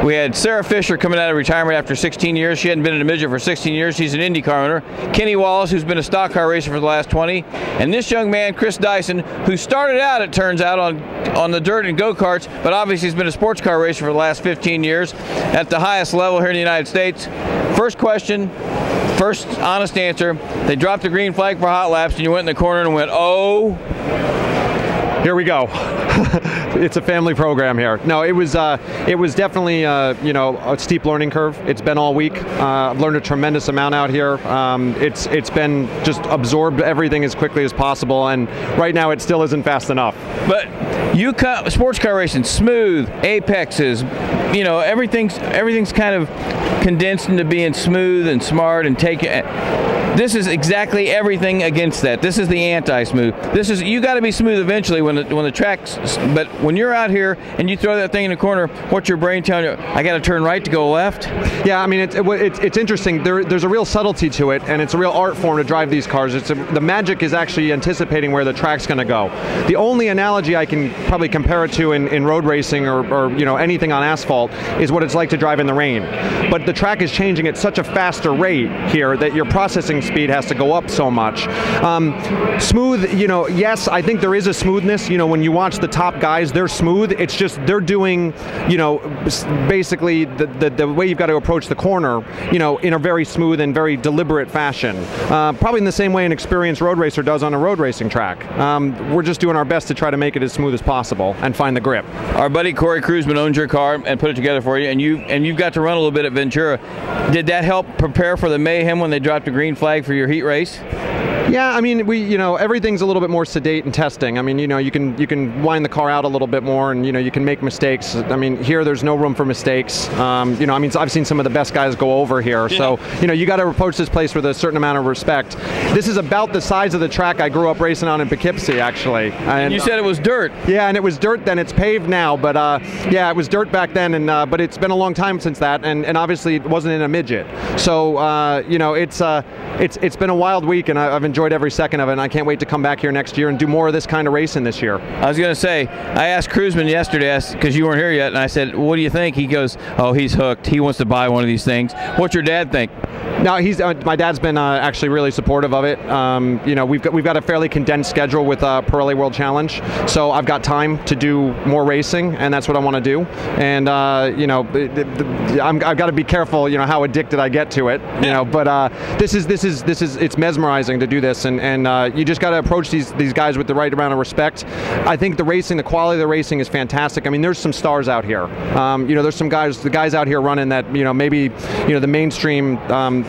We had Sarah Fisher coming out of retirement after 16 years. She hadn't been in a midget for 16 years. She's an IndyCar owner. Kenny Wallace, who's been a stock car racer for the last 20. And this young man, Chris Dyson, who started out, it turns out, on the dirt and go-karts, but obviously he's been a sports car racer for the last 15 years at the highest level here in the United States. First question, first honest answer. They dropped the green flag for hot laps, and you went in the corner and went, oh. Here we go. It's a family program here. No, it was definitely you know, a steep learning curve. It's been all week. I've learned a tremendous amount out here. It's been just absorbed everything as quickly as possible, and right now it still isn't fast enough. But you sports car racing, smooth, apexes, you know, everything's kind of condensed into being smooth and smart and this is exactly everything against that. This is the anti-smooth. This is, you got to be smooth eventually when the track's, but when you're out here and you throw that thing in the corner, what's your brain telling you? I got to turn right to go left? Yeah, I mean, it's interesting. There's a real subtlety to it, and it's a real art form to drive these cars. The magic is actually anticipating where the track's going to go. The only analogy I can probably compare it to in road racing or you know, anything on asphalt is what it's like to drive in the rain. But the track is changing at such a faster rate here that your processing speed has to go up so much. Smooth, you know, yes, I think there is a smoothness. You know, when you watch the top guys, they're smooth. It's just they're doing, you know, basically the way you've got to approach the corner, you know, in a very smooth and very deliberate fashion. Probably in the same way an experienced road racer does on a road racing track. We're just doing our best to try to make it as smooth as possible and find the grip. Our buddy Corey Cruzman owns your car and put it together for you, and you've got to run a little bit at Ventura. Did that help prepare for the mayhem when they dropped a green flag for your heat race? Yeah, I mean, you know, everything's a little bit more sedate in testing. I mean, you know, you can wind the car out a little bit more, and you know, you can make mistakes. I mean, here there's no room for mistakes. You know, I mean, I've seen some of the best guys go over here, yeah. So you know, you got to approach this place with a certain amount of respect. This is about the size of the track I grew up racing on in Poughkeepsie, actually. And you said it was dirt. Yeah, and it was dirt then. It's paved now, but yeah, it was dirt back then, and but it's been a long time since that, and obviously it wasn't in a midget. So you know, it's been a wild week, and I've enjoyed every second of it, and I can't wait to come back here next year and do more of this kind of racing this year. I was going to say, I asked Cruzman yesterday, because you weren't here yet, and I said, what do you think? He goes, oh, he's hooked. He wants to buy one of these things. What's your dad think? No, my dad's been actually really supportive of it. You know, we've got a fairly condensed schedule with Pirelli World Challenge, so I've got time to do more racing, and that's what I want to do. And you know, I've got to be careful, you know, how addicted I get to it. You know, but it's mesmerizing to do this, and you just got to approach these guys with the right amount of respect. I think the quality of the racing is fantastic. I mean, there's some stars out here. You know, there's some guys out here running that, you know, maybe, you know, the mainstream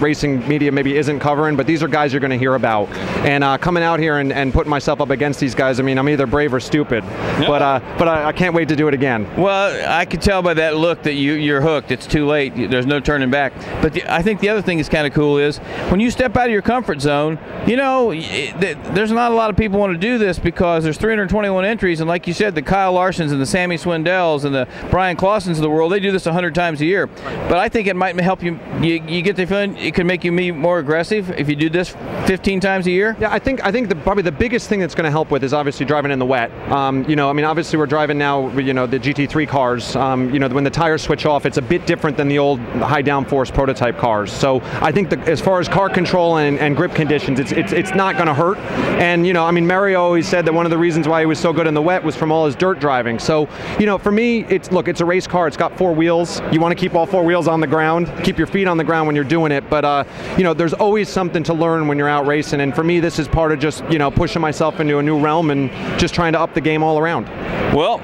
racing media maybe isn't covering, but these are guys you're going to hear about. And coming out here and putting myself up against these guys, I mean, I'm either brave or stupid. Yep. But I can't wait to do it again. Well, I could tell by that look that you're hooked. It's too late. There's no turning back. But I think the other thing that's kind of cool is when you step out of your comfort zone, you know, there's not a lot of people want to do this because there's 321 entries, and like you said, the Kyle Larsons and the Sammy Swindells and the Brian Clausens of the world, they do this 100 times a year. But I think it might help you get the feeling it could make you be more aggressive if you do this 15 times a year. Yeah, I think probably the biggest thing that's going to help with is obviously driving in the wet. You know, I mean, obviously we're driving now, you know, the GT3 cars. You know, when the tires switch off, it's a bit different than the old high downforce prototype cars. So I think as far as car control and grip conditions, it's not going to hurt. And you know, I mean, Mario always said that one of the reasons why he was so good in the wet was from all his dirt driving. So you know, for me, it's a race car. It's got 4 wheels. You want to keep all 4 wheels on the ground, keep your feet on the ground when you're doing it. But you know, there's always something to learn when you're out racing. And for me, this is part of just, you know, pushing myself into a new realm and just trying to up the game all around. Well,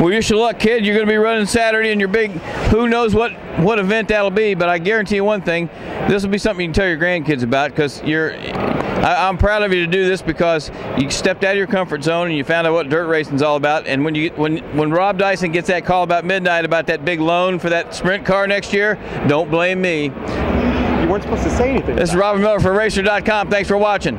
we wish you luck, kid. You're going to be running Saturday in your big, who knows what event that'll be. But I guarantee you one thing: this will be something you can tell your grandkids about, because I'm proud of you to do this because you stepped out of your comfort zone and you found out what dirt racing's all about. And when Rob Dyson gets that call about midnight about that big loan for that sprint car next year, don't blame me. You weren't supposed to say anything. This is Robert Miller for RACER.com. Thanks for watching.